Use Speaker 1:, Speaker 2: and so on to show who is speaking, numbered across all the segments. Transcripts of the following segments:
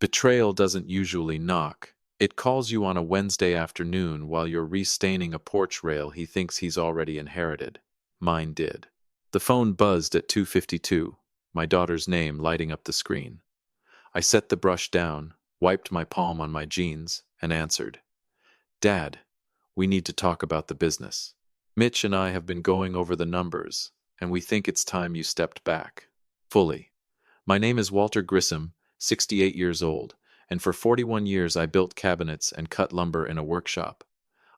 Speaker 1: Betrayal doesn't usually knock. It calls you on a Wednesday afternoon while you're restaining a porch rail he thinks he's already inherited. Mine did. The phone buzzed at 2:52, my daughter's name lighting up the screen. I set the brush down, wiped my palm on my jeans, and answered. Dad, we need to talk about the business. Mitch and I have been going over the numbers, and we think it's time you stepped back. Fully. My name is Walter Grissom, 68 years old, and for 41 years I built cabinets and cut lumber in a workshop.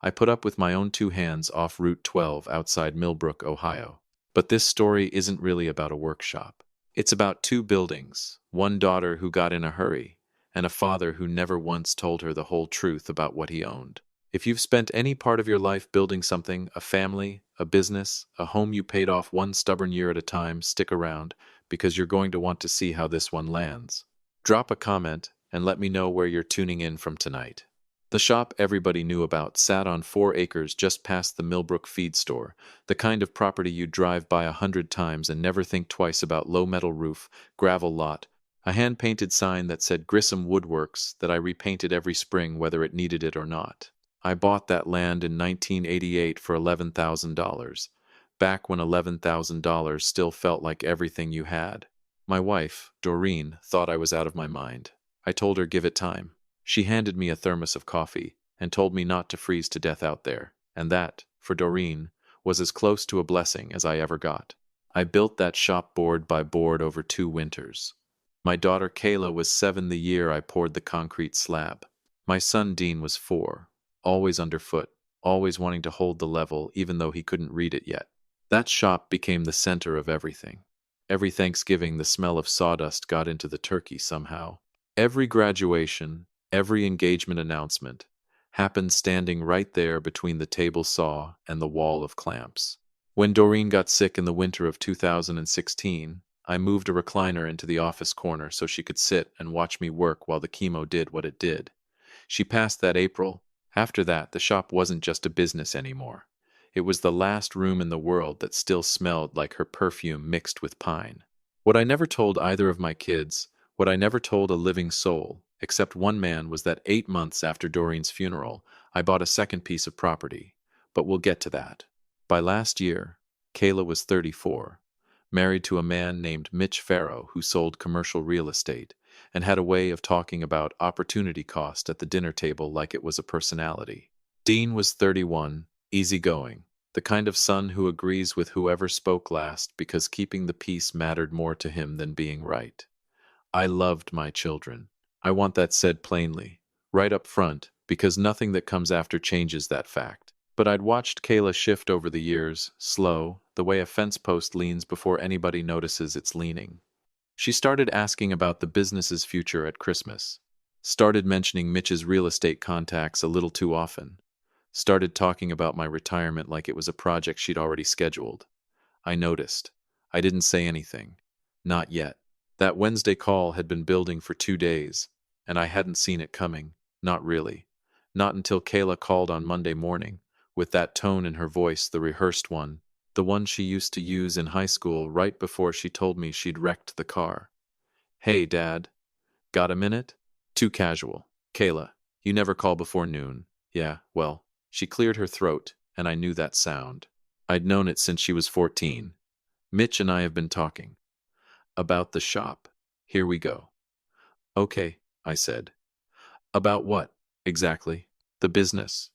Speaker 1: I put up with my own two hands off Route 12 outside Millbrook, Ohio. But this story isn't really about a workshop. It's about two buildings, one daughter who got in a hurry, and a father who never once told her the whole truth about what he owned. If you've spent any part of your life building something, a family, a business, a home you paid off one stubborn year at a time, stick around, because you're going to want to see how this one lands. Drop a comment and let me know where you're tuning in from tonight. The shop everybody knew about sat on 4 acres just past the Millbrook feed store, the kind of property you'd drive by 100 times and never think twice about. Low metal roof, gravel lot, a hand-painted sign that said Grissom Woodworks that I repainted every spring whether it needed it or not. I bought that land in 1988 for $11,000, back when $11,000 still felt like everything you had. My wife, Doreen, thought I was out of my mind. I told her give it time. She handed me a thermos of coffee and told me not to freeze to death out there, and that, for Doreen, was as close to a blessing as I ever got. I built that shop board by board over 2 winters. My daughter Kayla was 7 the year I poured the concrete slab. My son Dean was 4. Always underfoot, always wanting to hold the level even though he couldn't read it yet. That shop became the center of everything. Every Thanksgiving the smell of sawdust got into the turkey somehow. Every graduation, every engagement announcement happened standing right there between the table saw and the wall of clamps. When Doreen got sick in the winter of 2016, I moved a recliner into the office corner so she could sit and watch me work while the chemo did what it did. She passed that April. After that, the shop wasn't just a business anymore. It was the last room in the world that still smelled like her perfume mixed with pine. What I never told either of my kids, what I never told a living soul, except one man, was that 8 months after Doreen's funeral, I bought a second piece of property. But we'll get to that. By last year, Kayla was 34, married to a man named Mitch Farrow who sold commercial real estate, and had a way of talking about opportunity cost at the dinner table like it was a personality. Dean was 31, easygoing, the kind of son who agrees with whoever spoke last because keeping the peace mattered more to him than being right. I loved my children. I want that said plainly, right up front, because nothing that comes after changes that fact. But I'd watched Kayla shift over the years, slow, the way a fence post leans before anybody notices it's leaning. She started asking about the business's future at Christmas. Started mentioning Mitch's real estate contacts a little too often. Started talking about my retirement like it was a project she'd already scheduled. I noticed. I didn't say anything. Not yet. That Wednesday call had been building for 2 days, and I hadn't seen it coming. Not really. Not until Kayla called on Monday morning, with that tone in her voice, the rehearsed one, the one she used to use in high school right before she told me she'd wrecked the car. Hey, Dad. Got a minute? Too casual. Kayla, you never call before noon. Yeah, well, she cleared her throat, and I knew that sound. I'd known it since she was 14. Mitch and I have been talking. About the shop. Here we go. Okay, I said. About what, exactly? The business.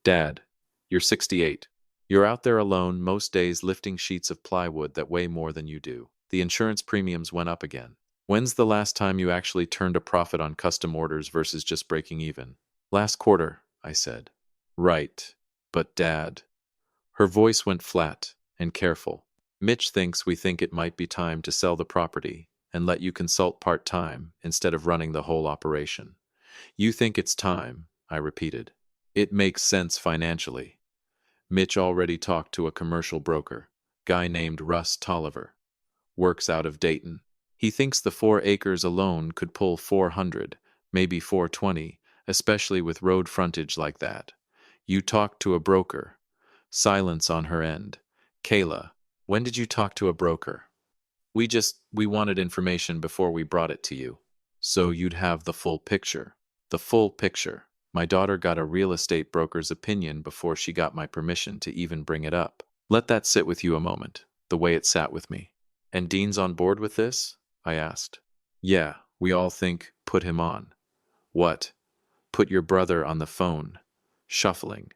Speaker 1: Dad, you're 68. You're out there alone most days lifting sheets of plywood that weigh more than you do. The insurance premiums went up again. When's the last time you actually turned a profit on custom orders versus just breaking even? Last quarter, I said. Right. But Dad. Her voice went flat and careful. Mitch thinks we think it might be time to sell the property and let you consult part-time instead of running the whole operation. You think it's time, I repeated. It makes sense financially. Mitch already talked to a commercial broker, guy named Russ Tolliver. Works out of Dayton. He thinks the 4 acres alone could pull 400, maybe 420, especially with road frontage like that. You talked to a broker. Silence on her end. Kayla, when did you talk to a broker? We wanted information before we brought it to you. So you'd have the full picture. The full picture. My daughter got a real estate broker's opinion before she got my permission to even bring it up. Let that sit with you a moment, the way it sat with me. And Dean's on board with this? I asked. Yeah, we all think, put him on. What? Put your brother on the phone. Shuffling.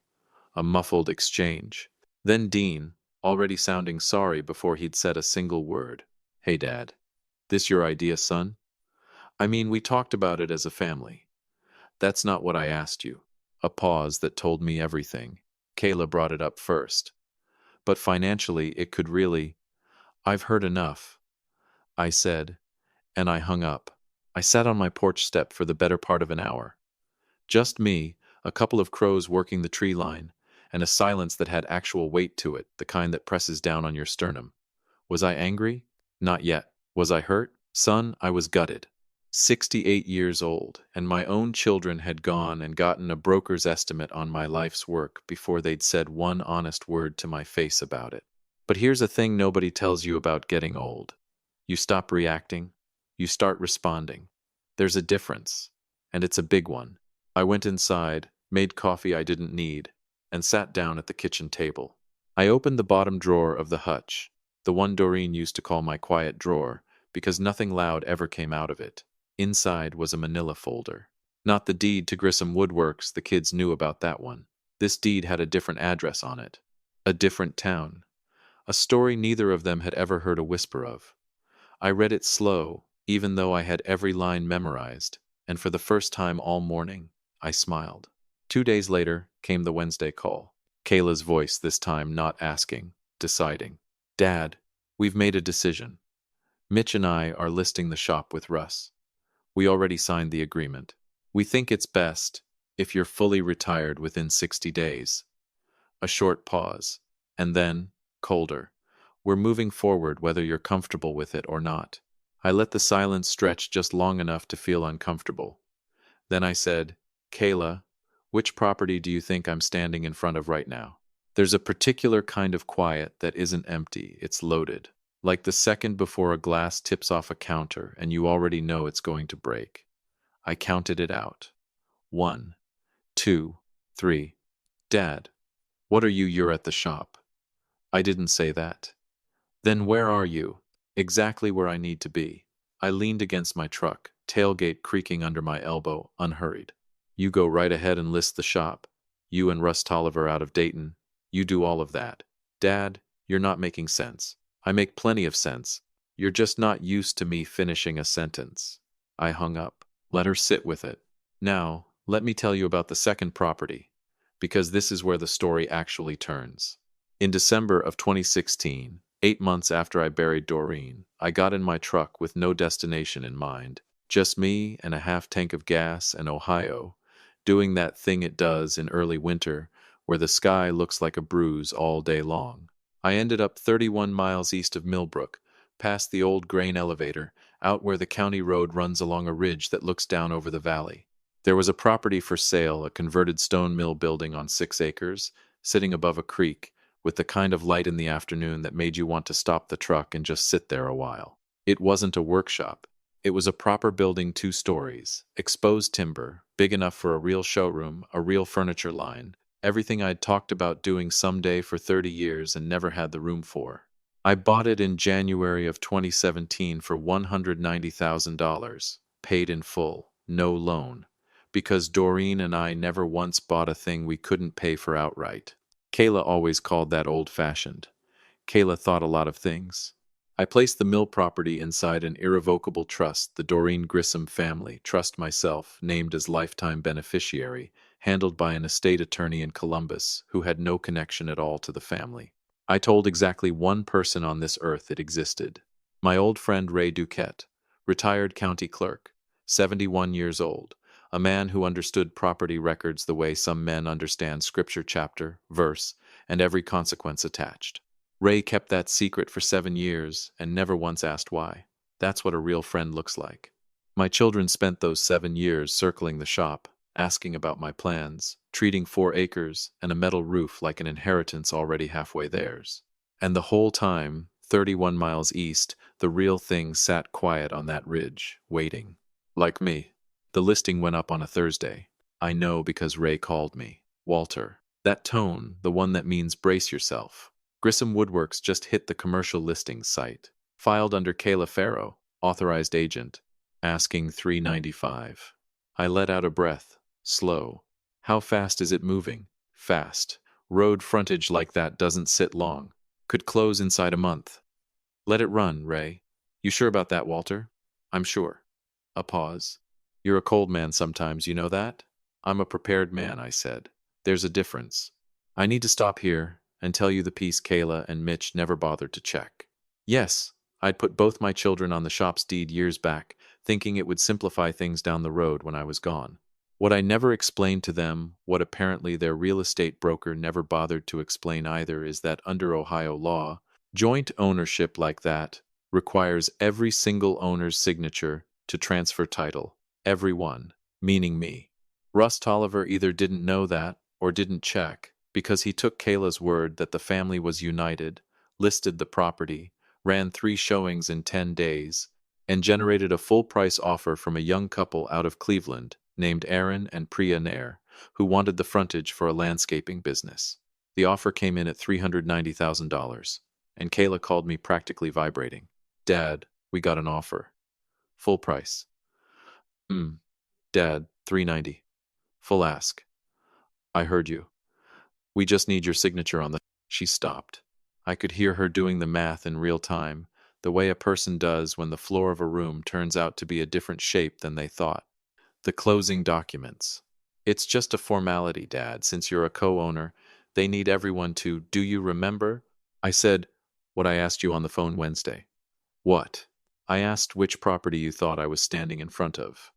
Speaker 1: A muffled exchange. Then Dean, already sounding sorry before he'd said a single word. Hey, Dad. This your idea, son? I mean, we talked about it as a family. That's not what I asked you. A pause that told me everything. Kayla brought it up first. But financially, it could really. I've heard enough, I said, and I hung up. I sat on my porch step for the better part of an hour. Just me, a couple of crows working the tree line, and a silence that had actual weight to it, the kind that presses down on your sternum. Was I angry? Not yet. Was I hurt? Son, I was gutted. 68 years old, and my own children had gone and gotten a broker's estimate on my life's work before they'd said one honest word to my face about it. But here's a thing nobody tells you about getting old. You stop reacting, you start responding. There's a difference, and it's a big one. I went inside, made coffee I didn't need, and sat down at the kitchen table. I opened the bottom drawer of the hutch, the one Doreen used to call my quiet drawer, because nothing loud ever came out of it. Inside was a manila folder. Not the deed to Grissom Woodworks, the kids knew about that one. This deed had a different address on it. A different town. A story neither of them had ever heard a whisper of. I read it slow, even though I had every line memorized, and for the first time all morning, I smiled. 2 days later came the Wednesday call. Kayla's voice this time not asking, deciding. Dad, we've made a decision. Mitch and I are listing the shop with Russ. We already signed the agreement. We think it's best if you're fully retired within 60 days. A short pause, and then, colder. We're moving forward whether you're comfortable with it or not. I let the silence stretch just long enough to feel uncomfortable. Then I said, Kayla, which property do you think I'm standing in front of right now? There's a particular kind of quiet that isn't empty, it's loaded. Like the second before a glass tips off a counter and you already know it's going to break. I counted it out. 1, 2, 3. Dad, what are you? You're at the shop. I didn't say that. Then where are you? Exactly where I need to be. I leaned against my truck, tailgate creaking under my elbow, unhurried. You go right ahead and list the shop. You and Russ Tolliver out of Dayton. You do all of that. Dad, you're not making sense. I make plenty of sense. You're just not used to me finishing a sentence. I hung up. Let her sit with it. Now, let me tell you about the second property, because this is where the story actually turns. In December of 2016, 8 months after I buried Doreen, I got in my truck with no destination in mind, just me and a half tank of gas and Ohio, doing that thing it does in early winter where the sky looks like a bruise all day long. I ended up 31 miles east of Millbrook, past the old grain elevator, out where the county road runs along a ridge that looks down over the valley. There was a property for sale, a converted stone mill building on 6 acres, sitting above a creek, with the kind of light in the afternoon that made you want to stop the truck and just sit there a while. It wasn't a workshop. It was a proper building, 2 stories, exposed timber, big enough for a real showroom, a real furniture line, everything I'd talked about doing someday for 30 years and never had the room for. I bought it in January of 2017 for $190,000, paid in full, no loan, because Doreen and I never once bought a thing we couldn't pay for outright. Kayla always called that old-fashioned. Kayla thought a lot of things. I placed the mill property inside an irrevocable trust, the Doreen Grissom family trust myself, named as lifetime beneficiary, handled by an estate attorney in Columbus who had no connection at all to the family. I told exactly one person on this earth it existed. My old friend Ray Duquette, retired county clerk, 71 years old, a man who understood property records the way some men understand scripture chapter, verse, and every consequence attached. Ray kept that secret for 7 years and never once asked why. That's what a real friend looks like. My children spent those 7 years circling the shop, asking about my plans, treating 4 acres and a metal roof like an inheritance already halfway theirs. And the whole time, 31 miles east, the real thing sat quiet on that ridge, waiting. Like me. The listing went up on a Thursday. I know because Ray called me. Walter. That tone, the one that means brace yourself. Grissom Woodworks just hit the commercial listings site. Filed under Kayla Farrow, authorized agent. Asking $395. I let out a breath. Slow. How fast is it moving? Fast. Road frontage like that doesn't sit long. Could close inside a month. Let it run, Ray. You sure about that, Walter? I'm sure. A pause. You're a cold man sometimes, you know that? I'm a prepared man, I said. There's a difference. I need to stop here and tell you the piece Kayla and Mitch never bothered to check. Yes, I'd put both my children on the shop's deed years back, thinking it would simplify things down the road when I was gone. What I never explained to them, what apparently their real estate broker never bothered to explain either, is that under Ohio law, joint ownership like that requires every single owner's signature to transfer title. Everyone, meaning me. Russ Tolliver either didn't know that or didn't check, because he took Kayla's word that the family was united, listed the property, ran 3 showings in 10 days, and generated a full-price offer from a young couple out of Cleveland named Aaron and Priya Nair, who wanted the frontage for a landscaping business. The offer came in at $390,000, and Kayla called me practically vibrating. Dad, we got an offer. Full price. Dad, $390. Full ask. I heard you. We just need your signature on the... She stopped. I could hear her doing the math in real time, the way a person does when the floor of a room turns out to be a different shape than they thought. The closing documents. It's just a formality, Dad. Since you're a co-owner, they need everyone to... Do you remember? I said what I asked you on the phone Wednesday. What? I asked which property you thought I was standing in front of.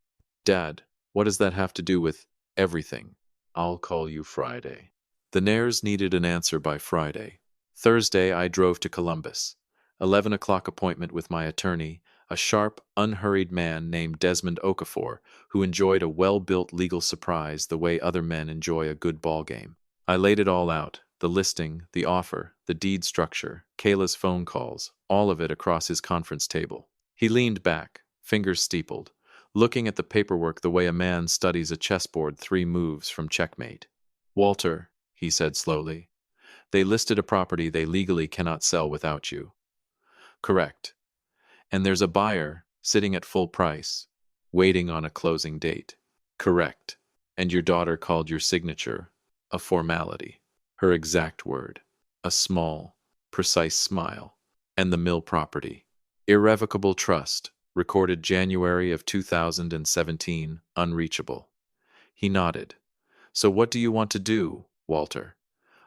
Speaker 1: Dad, what does that have to do with everything? I'll call you Friday. The Nairs needed an answer by Friday. Thursday, I drove to Columbus. 11 o'clock appointment with my attorney, a sharp, unhurried man named Desmond Okafor, who enjoyed a well-built legal surprise the way other men enjoy a good ball game. I laid it all out, the listing, the offer, the deed structure, Kayla's phone calls, all of it across his conference table. He leaned back, fingers steepled, looking at the paperwork the way a man studies a chessboard 3 moves from checkmate. Walter, he said slowly, they listed a property they legally cannot sell without you. Correct. And there's a buyer sitting at full price, waiting on a closing date. Correct. And your daughter called your signature a formality. Her exact word. A small, precise smile. And the mill property. Irrevocable trust. Recorded January of 2017, unreachable. He nodded. So what do you want to do, Walter?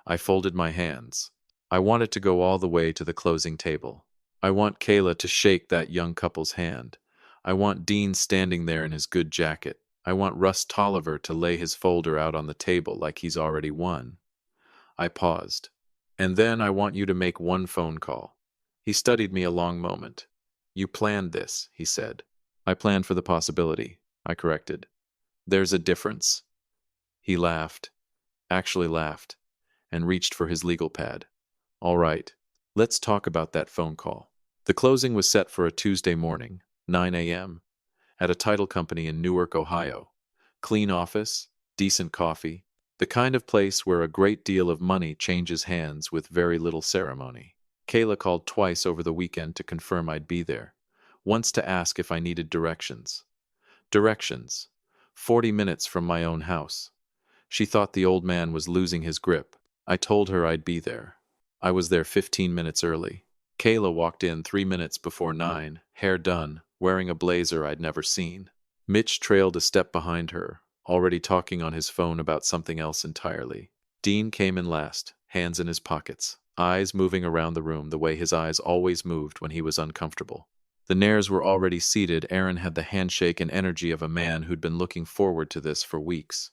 Speaker 1: I folded my hands. I want it to go all the way to the closing table. I want Kayla to shake that young couple's hand. I want Dean standing there in his good jacket. I want Russ Tolliver to lay his folder out on the table like he's already won. I paused. And then I want you to make one phone call. He studied me a long moment. You planned this, he said. I planned for the possibility, I corrected. There's a difference. He laughed, actually laughed, and reached for his legal pad. All right, let's talk about that phone call. The closing was set for a Tuesday morning, 9 a.m., at a title company in Newark, Ohio. Clean office, decent coffee, the kind of place where a great deal of money changes hands with very little ceremony. Kayla called twice over the weekend to confirm I'd be there, once to ask if I needed directions. Directions. 40 minutes from my own house. She thought the old man was losing his grip. I told her I'd be there. I was there 15 minutes early. Kayla walked in 3 minutes before 9, hair done, wearing a blazer I'd never seen. Mitch trailed a step behind her, already talking on his phone about something else entirely. Dean came in last, hands in his pockets, eyes moving around the room the way his eyes always moved when he was uncomfortable. The Nairs were already seated. Aaron had the handshake and energy of a man who'd been looking forward to this for weeks.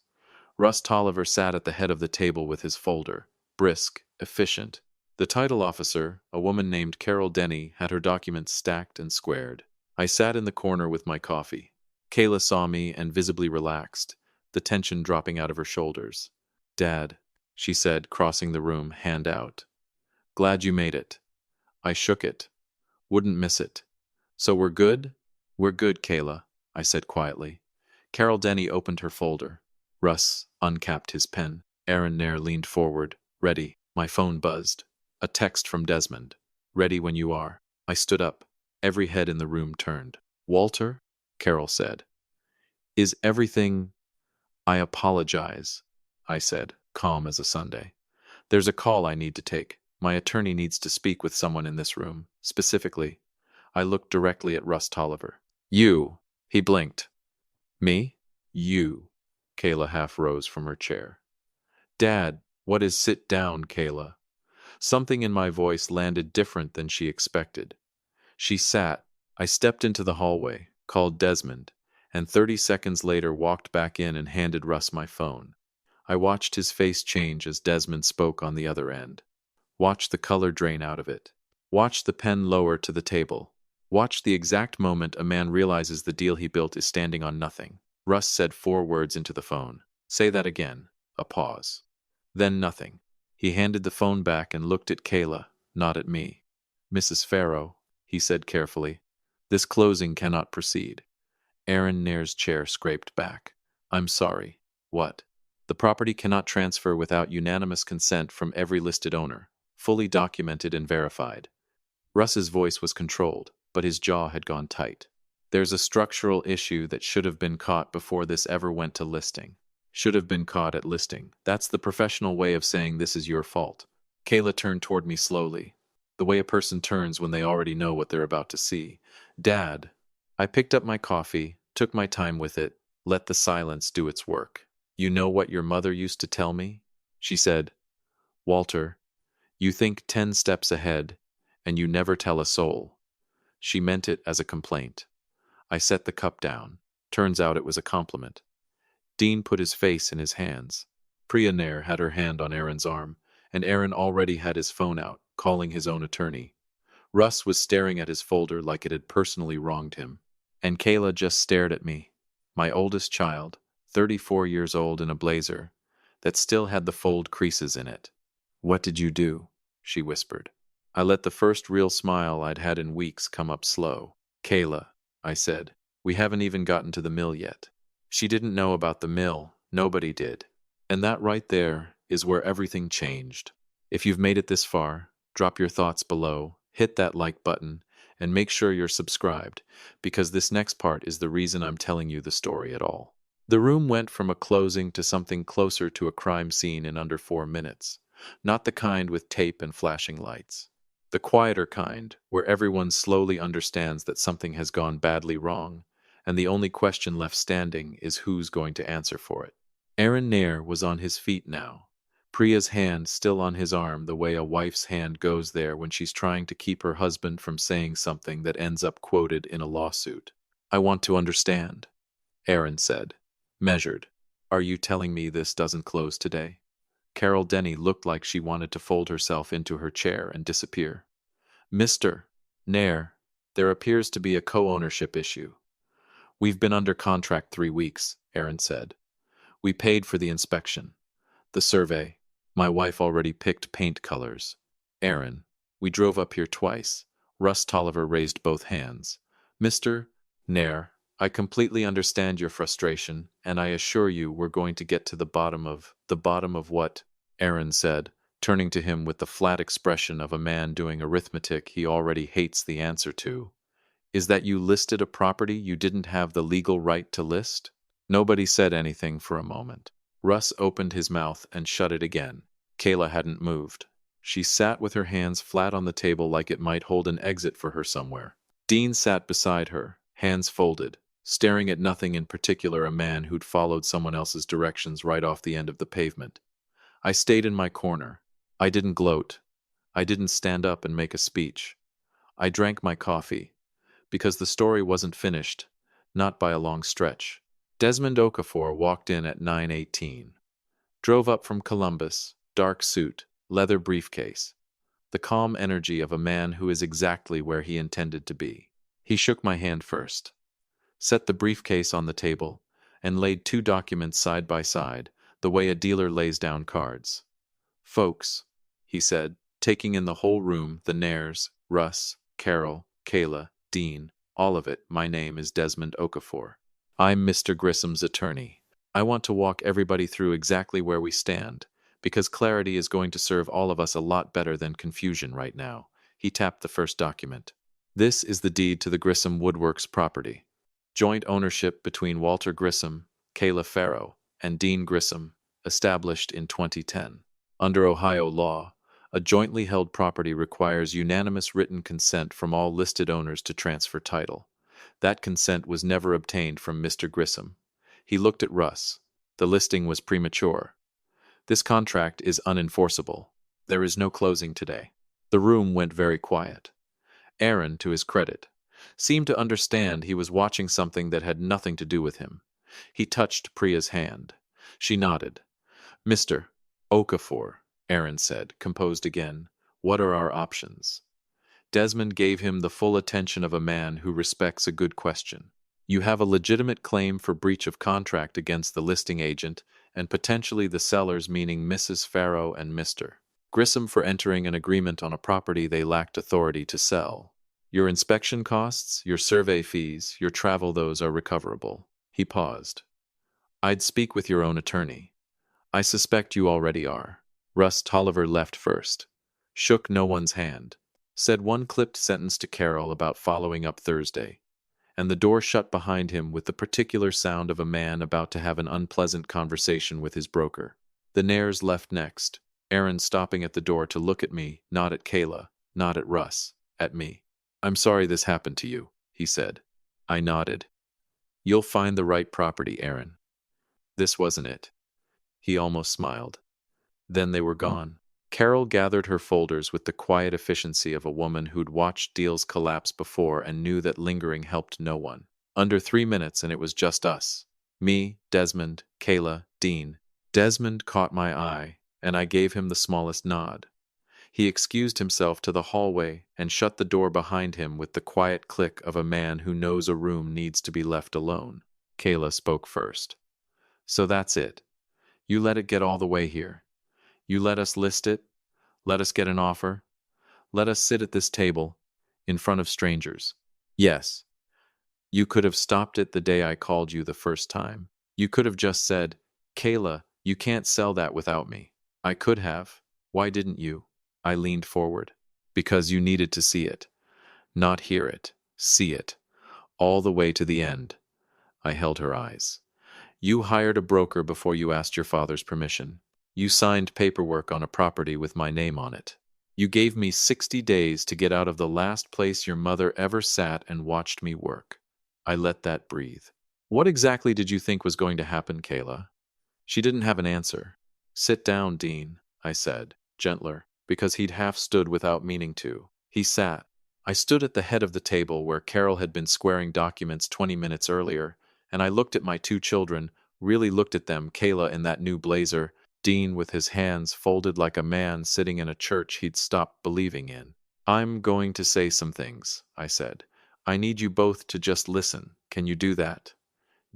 Speaker 1: Russ Tolliver sat at the head of the table with his folder, brisk, efficient. The title officer, a woman named Carol Denny, had her documents stacked and squared. I sat in the corner with my coffee. Kayla saw me and visibly relaxed, the tension dropping out of her shoulders. Dad, she said, crossing the room, hand out. Glad you made it. I shook it. Wouldn't miss it. So we're good? We're good, Kayla. I said quietly. Carol Denny opened her folder. Russ uncapped his pen. Aaron Nair leaned forward. Ready. My phone buzzed. A text from Desmond. Ready when you are. I stood up. Every head in the room turned. Walter? Carol said. Is everything... I apologize, I said, calm as a Sunday. There's a call I need to take. My attorney needs to speak with someone in this room. Specifically, I looked directly at Russ Tolliver. You. He blinked. Me? You. Kayla half rose from her chair. Dad, what is sit down, Kayla? Something in my voice landed different than she expected. She sat. I stepped into the hallway, called Desmond, and 30 seconds later walked back in and handed Russ my phone. I watched his face change as Desmond spoke on the other end. Watched the color drain out of it. Watched the pen lower to the table. Watched the exact moment a man realizes the deal he built is standing on nothing. Russ said 4 words into the phone. Say that again. A pause. Then nothing. He handed the phone back and looked at Kayla, not at me. Mrs. Farrow, he said carefully, this closing cannot proceed. Aaron Nair's chair scraped back. I'm sorry. What? The property cannot transfer without unanimous consent from every listed owner, fully documented and verified. Russ's voice was controlled, but his jaw had gone tight. There's a structural issue that should have been caught before this ever went to listing. Should have been caught at listing. That's the professional way of saying this is your fault. Kayla turned toward me slowly, the way a person turns when they already know what they're about to see. Dad. I picked up my coffee, took my time with it, let the silence do its work. You know what your mother used to tell me? She said, Walter, you think 10 steps ahead, and you never tell a soul. She meant it as a complaint. I set the cup down. Turns out it was a compliment. Dean put his face in his hands. Priya Nair had her hand on Aaron's arm, and Aaron already had his phone out, calling his own attorney. Russ was staring at his folder like it had personally wronged him. And Kayla just stared at me, my oldest child, 34 years old in a blazer, that still had the fold creases in it. What did you do? She whispered. I let the first real smile I'd had in weeks come up slow. Kayla, I said, we haven't even gotten to the mill yet. She didn't know about the mill. Nobody did. And that right there is where everything changed. If you've made it this far, drop your thoughts below, hit that like button, and make sure you're subscribed, because this next part is the reason I'm telling you the story at all. The room went from a closing to something closer to a crime scene in under 4 minutes. Not the kind with tape and flashing lights. The quieter kind, where everyone slowly understands that something has gone badly wrong, and the only question left standing is who's going to answer for it. Aaron Nair was on his feet now, Priya's hand still on his arm the way a wife's hand goes there when she's trying to keep her husband from saying something that ends up quoted in a lawsuit. I want to understand, Aaron said, measured. Are you telling me this doesn't close today? Carol Denny looked like she wanted to fold herself into her chair and disappear. Mr. Nair, there appears to be a co-ownership issue. We've been under contract 3 weeks, Aaron said. We paid for the inspection. The survey. My wife already picked paint colors. Aaron, we drove up here twice. Russ Tolliver raised both hands. Mr. Nair, I completely understand your frustration, and I assure you we're going to get to the bottom of what? Aaron said, turning to him with the flat expression of a man doing arithmetic he already hates the answer to. Is that you listed a property you didn't have the legal right to list? Nobody said anything for a moment. Russ opened his mouth and shut it again. Kayla hadn't moved. She sat with her hands flat on the table like it might hold an exit for her somewhere. Dean sat beside her, hands folded, staring at nothing in particular, a man who'd followed someone else's directions right off the end of the pavement. I stayed in my corner. I didn't gloat. I didn't stand up and make a speech. I drank my coffee, because the story wasn't finished, not by a long stretch. Desmond Okafor walked in at 9:18. Drove up from Columbus, dark suit, leather briefcase. The calm energy of a man who is exactly where he intended to be. He shook my hand first, set the briefcase on the table, and laid 2 documents side by side, the way a dealer lays down cards. Folks, he said, taking in the whole room, the Nairs, Russ, Carol, Kayla, Dean, all of it, my name is Desmond Okafor. I'm Mr. Grissom's attorney. I want to walk everybody through exactly where we stand, because clarity is going to serve all of us a lot better than confusion right now. He tapped the first document. This is the deed to the Grissom Woodworks property. Joint ownership between Walter Grissom, Kayla Farrow, and Dean Grissom, established in 2010. Under Ohio law, a jointly held property requires unanimous written consent from all listed owners to transfer title. That consent was never obtained from Mr. Grissom. He looked at Russ. The listing was premature. This contract is unenforceable. There is no closing today. The room went very quiet. Aaron, to his credit, seemed to understand he was watching something that had nothing to do with him. He touched Priya's hand. She nodded. Mr. Okafor, Aaron said, composed again, what are our options? Desmond gave him the full attention of a man who respects a good question. You have a legitimate claim for breach of contract against the listing agent and potentially the sellers, meaning Mrs. Farrow and Mr. Grissom, for entering an agreement on a property they lacked authority to sell. Your inspection costs, your survey fees, your travel, those are recoverable. He paused. I'd speak with your own attorney. I suspect you already are. Russ Tolliver left first, shook no one's hand, said one clipped sentence to Carol about following up Thursday, and the door shut behind him with the particular sound of a man about to have an unpleasant conversation with his broker. The Nares left next, Aaron stopping at the door to look at me, not at Kayla, not at Russ, at me. I'm sorry this happened to you, he said. I nodded. You'll find the right property, Aaron. This wasn't it. He almost smiled. Then they were gone. Carol gathered her folders with the quiet efficiency of a woman who'd watched deals collapse before and knew that lingering helped no one. Under 3 minutes, and it was just us. Me, Desmond, Kayla, Dean. Desmond caught my eye, and I gave him the smallest nod. He excused himself to the hallway and shut the door behind him with the quiet click of a man who knows a room needs to be left alone. Kayla spoke first. So that's it. You let it get all the way here. You let us list it, let us get an offer, let us sit at this table, in front of strangers. Yes, you could have stopped it the day I called you the first time. You could have just said, Kayla, you can't sell that without me. I could have. Why didn't you? I leaned forward. Because you needed to see it. Not hear it, see it. All the way to the end. I held her eyes. You hired a broker before you asked your father's permission. You signed paperwork on a property with my name on it. You gave me 60 days to get out of the last place your mother ever sat and watched me work. I let that breathe. What exactly did you think was going to happen, Kayla? She didn't have an answer. Sit down, Dean, I said, gentler, because he'd half stood without meaning to. He sat. I stood at the head of the table where Carol had been squaring documents 20 minutes earlier, and I looked at my 2 children, really looked at them, Kayla in that new blazer, Dean with his hands folded like a man sitting in a church he'd stopped believing in. I'm going to say some things, I said. I need you both to just listen. Can you do that?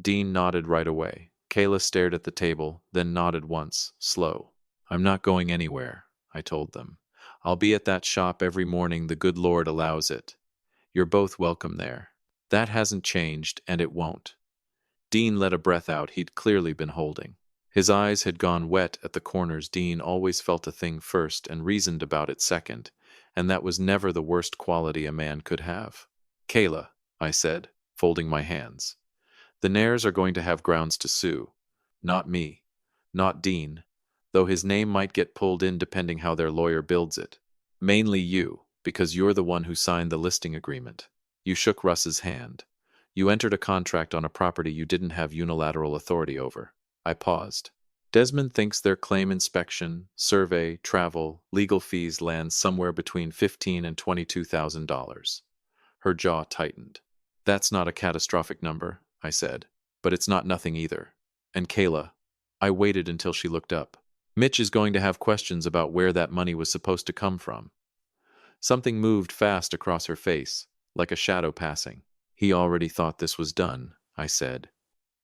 Speaker 1: Dean nodded right away. Kayla stared at the table, then nodded once, slow. I'm not going anywhere, I told them. I'll be at that shop every morning the good Lord allows it. You're both welcome there. That hasn't changed, and it won't. Dean let a breath out he'd clearly been holding. His eyes had gone wet at the corners. Dean always felt a thing first and reasoned about it second, and that was never the worst quality a man could have. Kayla, I said, folding my hands. The Nares are going to have grounds to sue. Not me. Not Dean, though his name might get pulled in depending how their lawyer builds it. Mainly you, because you're the one who signed the listing agreement. You shook Russ's hand. You entered a contract on a property you didn't have unilateral authority over. I paused. Desmond thinks their claim inspection, survey, travel, legal fees land somewhere between $15,000 and $22,000. Her jaw tightened. That's not a catastrophic number, I said, but it's not nothing either. And Kayla, I waited until she looked up. Mitch is going to have questions about where that money was supposed to come from. Something moved fast across her face, like a shadow passing. He already thought this was done, I said.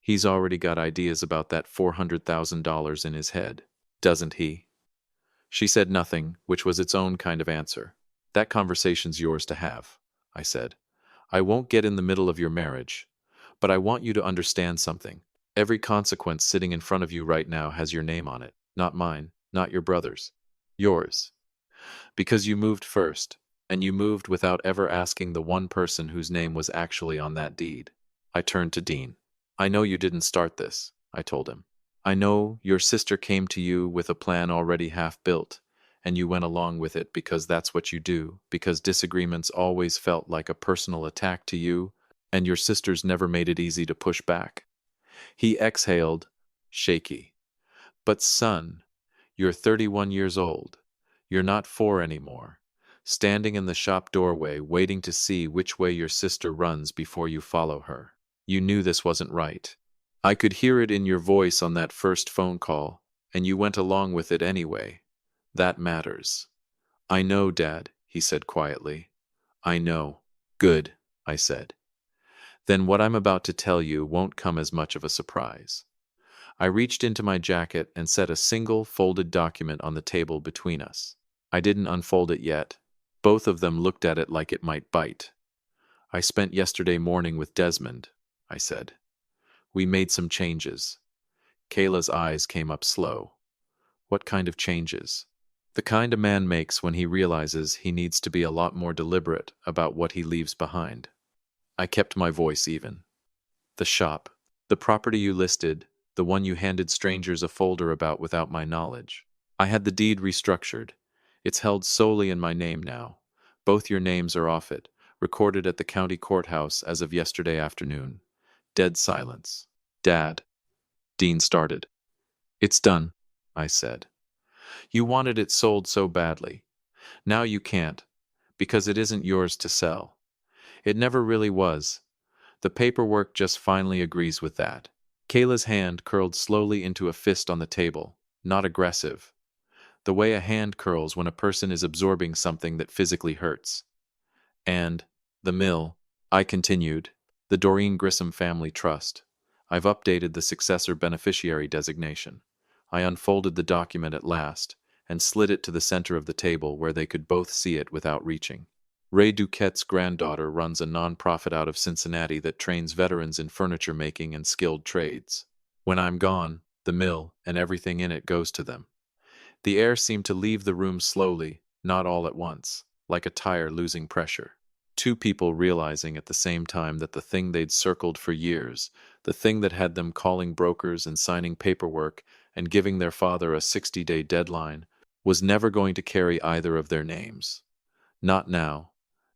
Speaker 1: He's already got ideas about that $400,000 in his head, doesn't he? She said nothing, which was its own kind of answer. That conversation's yours to have, I said. I won't get in the middle of your marriage, But I want you to understand something. Every consequence sitting in front of you right now has your name on it. Not mine, not your brother's. Yours. Because you moved first, and you moved without ever asking the one person whose name was actually on that deed. I turned to Dean. I know you didn't start this, I told him. I know your sister came to you with a plan already half built, and you went along with it because that's what you do, because disagreements always felt like a personal attack to you, and your sisters never made it easy to push back. He exhaled, shaky. But son, you're 31 years old. You're not 4 anymore. Standing in the shop doorway, waiting to see which way your sister runs before you follow her. You knew this wasn't right. I could hear it in your voice on that first phone call, and you went along with it anyway. That matters. I know, Dad, he said quietly. I know. Good, I said. Then what I'm about to tell you won't come as much of a surprise. I reached into my jacket and set a single folded document on the table between us. I didn't unfold it yet. Both of them looked at it like it might bite. I spent yesterday morning with Desmond, I said. We made some changes. Kayla's eyes came up slow. What kind of changes? The kind a man makes when he realizes he needs to be a lot more deliberate about what he leaves behind. I kept my voice even. The shop, the property you listed, the one you handed strangers a folder about without my knowledge. I had the deed restructured. It's held solely in my name now. Both your names are off it, recorded at the county courthouse as of yesterday afternoon. Dead silence. Dad. Dean started. It's done, I said. You wanted it sold so badly. Now you can't, because it isn't yours to sell. It never really was. The paperwork just finally agrees with that. Kayla's hand curled slowly into a fist on the table, not aggressive. The way a hand curls when a person is absorbing something that physically hurts. And, the mill, I continued, the Doreen Grissom Family Trust. I've updated the successor beneficiary designation. I unfolded the document at last, and slid it to the center of the table where they could both see it without reaching. Ray Duquette's granddaughter runs a nonprofit out of Cincinnati that trains veterans in furniture making and skilled trades. When I'm gone, the mill and everything in it goes to them. The air seemed to leave the room slowly, not all at once, like a tire losing pressure. Two people realizing at the same time that the thing they'd circled for years, the thing that had them calling brokers and signing paperwork and giving their father a 60-day deadline, was never going to carry either of their names. Not now.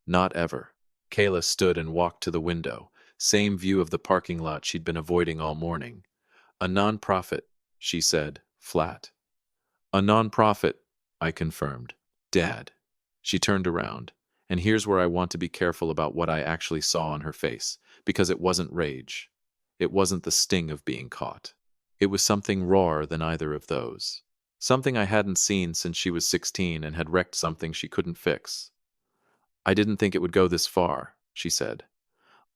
Speaker 1: Not ever. Kayla stood and walked to the window, same view of the parking lot she'd been avoiding all morning. A non-profit, she said, flat. A non-profit, I confirmed. Dad. She turned around, and here's where I want to be careful about what I actually saw on her face, because it wasn't rage. It wasn't the sting of being caught. It was something rawer than either of those. Something I hadn't seen since she was 16 and had wrecked something she couldn't fix. I didn't think it would go this far, she said.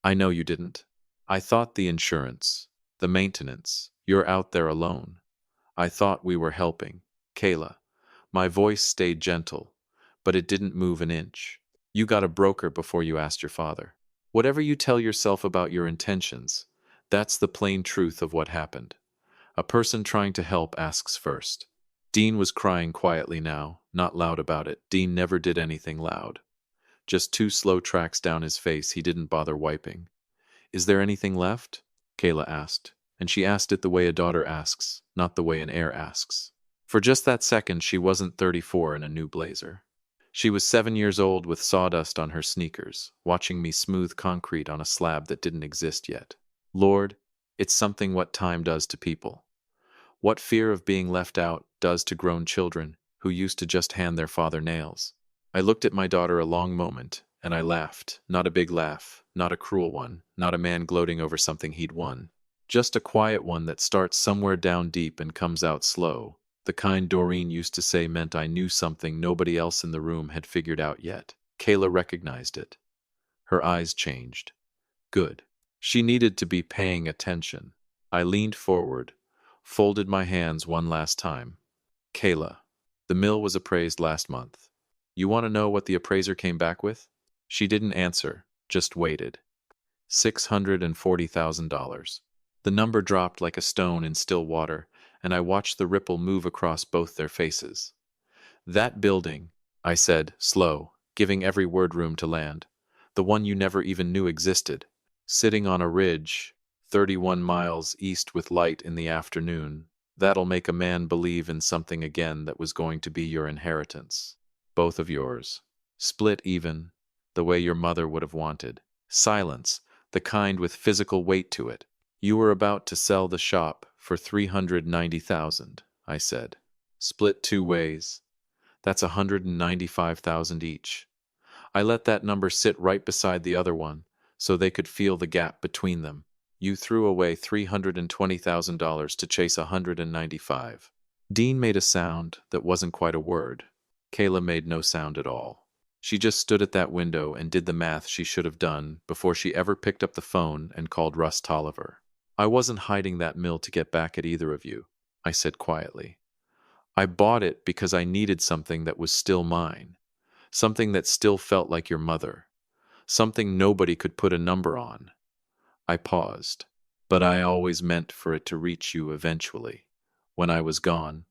Speaker 1: I know you didn't. I thought the insurance, the maintenance, you're out there alone. I thought we were helping. Kayla. My voice stayed gentle, but it didn't move an inch. You got a broker before you asked your father. Whatever you tell yourself about your intentions, that's the plain truth of what happened. A person trying to help asks first. Dean was crying quietly now, not loud about it. Dean never did anything loud. Just 2 slow tracks down his face he didn't bother wiping. Is there anything left? Kayla asked, and she asked it the way a daughter asks, not the way an heir asks. For just that second she wasn't 34 in a new blazer. She was 7 years old with sawdust on her sneakers, watching me smooth concrete on a slab that didn't exist yet. Lord, it's something what time does to people. What fear of being left out does to grown children who used to just hand their father nails. I looked at my daughter a long moment, and I laughed. Not a big laugh, not a cruel one, not a man gloating over something he'd won. Just a quiet one that starts somewhere down deep and comes out slow. The kind Doreen used to say meant I knew something nobody else in the room had figured out yet. Kayla recognized it. Her eyes changed. Good. She needed to be paying attention. I leaned forward, folded my hands one last time. Kayla, the mill was appraised last month. You want to know what the appraiser came back with? She didn't answer, just waited. $640,000. The number dropped like a stone in still water, and I watched the ripple move across both their faces. That building, I said, slow, giving every word room to land. The one you never even knew existed. Sitting on a ridge, 31 miles east with light in the afternoon. That'll make a man believe in something again that was going to be your inheritance. Both of yours. Split even, the way your mother would have wanted. Silence, the kind with physical weight to it. You were about to sell the shop for $390,000, I said. Split two ways. That's $195,000 each. I let that number sit right beside the other one, so they could feel the gap between them. You threw away $320,000 to chase $195,000. Dean made a sound that wasn't quite a word. Kayla made no sound at all. She just stood at that window and did the math she should have done before she ever picked up the phone and called Russ Tolliver. I wasn't hiding that mill to get back at either of you, I said quietly. I bought it because I needed something that was still mine, something that still felt like your mother, something nobody could put a number on. I paused, but I always meant for it to reach you eventually. When I was gone,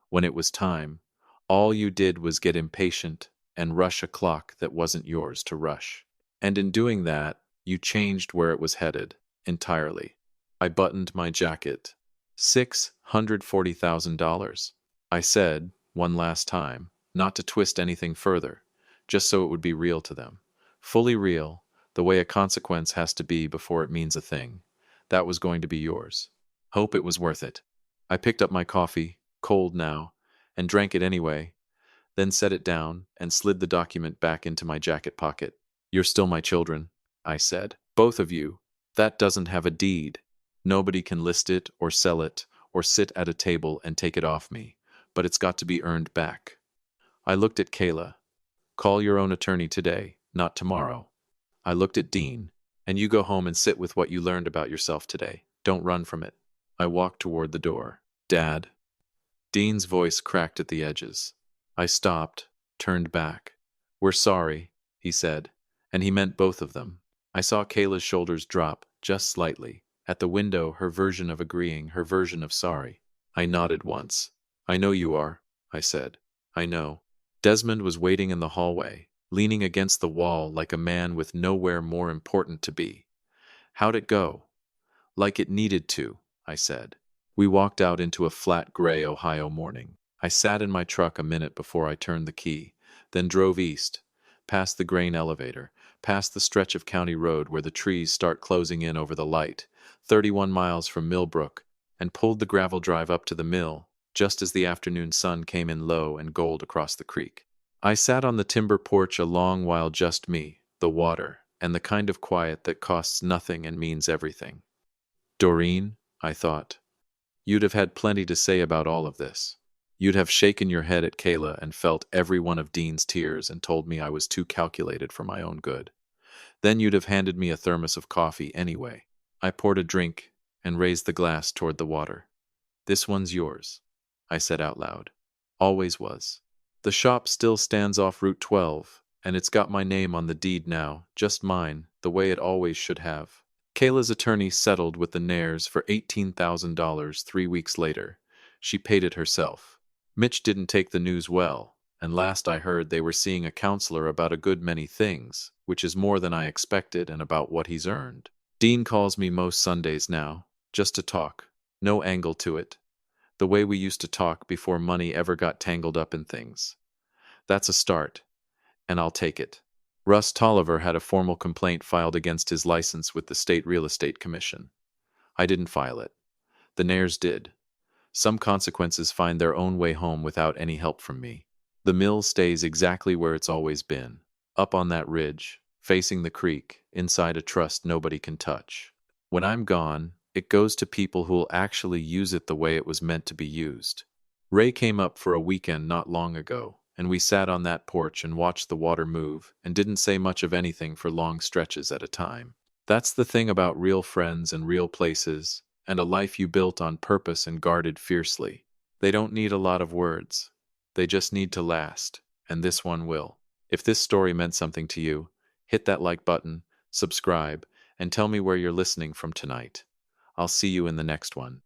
Speaker 1: when it was time, all you did was get impatient and rush a clock that wasn't yours to rush. And in doing that, you changed where it was headed, entirely. I buttoned my jacket. $640,000. I said, one last time, not to twist anything further, just so it would be real to them. Fully real, the way a consequence has to be before it means a thing. That was going to be yours. Hope it was worth it. I picked up my coffee, cold now, and drank it anyway, then set it down and slid the document back into my jacket pocket. You're still my children, I said. Both of you. That doesn't have a deed. Nobody can list it or sell it or sit at a table and take it off me, but it's got to be earned back. I looked at Kayla. Call your own attorney today, not tomorrow. I looked at Dean. And you go home and sit with what you learned about yourself today. Don't run from it. I walked toward the door. Dad. Dean's voice cracked at the edges. I stopped, turned back. We're sorry, he said, and he meant both of them. I saw Kayla's shoulders drop, just slightly. At the window, her version of agreeing, her version of sorry. I nodded once. I know you are, I said. I know. Desmond was waiting in the hallway, leaning against the wall like a man with nowhere more important to be. How'd it go? Like it needed to, I said. We walked out into a flat gray Ohio morning. I sat in my truck a minute before I turned the key, then drove east, past the grain elevator, past the stretch of county road where the trees start closing in over the light, 31 miles from Millbrook, and pulled the gravel drive up to the mill, just as the afternoon sun came in low and gold across the creek. I sat on the timber porch a long while, just me, the water, and the kind of quiet that costs nothing and means everything. Doreen, I thought, you'd have had plenty to say about all of this. You'd have shaken your head at Kayla and felt every one of Dean's tears and told me I was too calculated for my own good. Then you'd have handed me a thermos of coffee anyway. I poured a drink and raised the glass toward the water. This one's yours, I said out loud. Always was. The shop still stands off Route 12, and it's got my name on the deed now, just mine, the way it always should have. Kayla's attorney settled with the Nairs for $18,000 3 weeks later. She paid it herself. Mitch didn't take the news well, and last I heard they were seeing a counselor about a good many things, which is more than I expected and about what he's earned. Dean calls me most Sundays now, just to talk. No angle to it. The way we used to talk before money ever got tangled up in things. That's a start, and I'll take it. Russ Tolliver had a formal complaint filed against his license with the State Real Estate Commission. I didn't file it. The Nairs did. Some consequences find their own way home without any help from me. The mill stays exactly where it's always been, up on that ridge, facing the creek, inside a trust nobody can touch. When I'm gone, it goes to people who'll actually use it the way it was meant to be used. Ray came up for a weekend not long ago, and we sat on that porch and watched the water move and didn't say much of anything for long stretches at a time. That's the thing about real friends and real places, and a life you built on purpose and guarded fiercely. They don't need a lot of words. They just need to last, and this one will. If this story meant something to you, hit that like button, subscribe, and tell me where you're listening from tonight. I'll see you in the next one.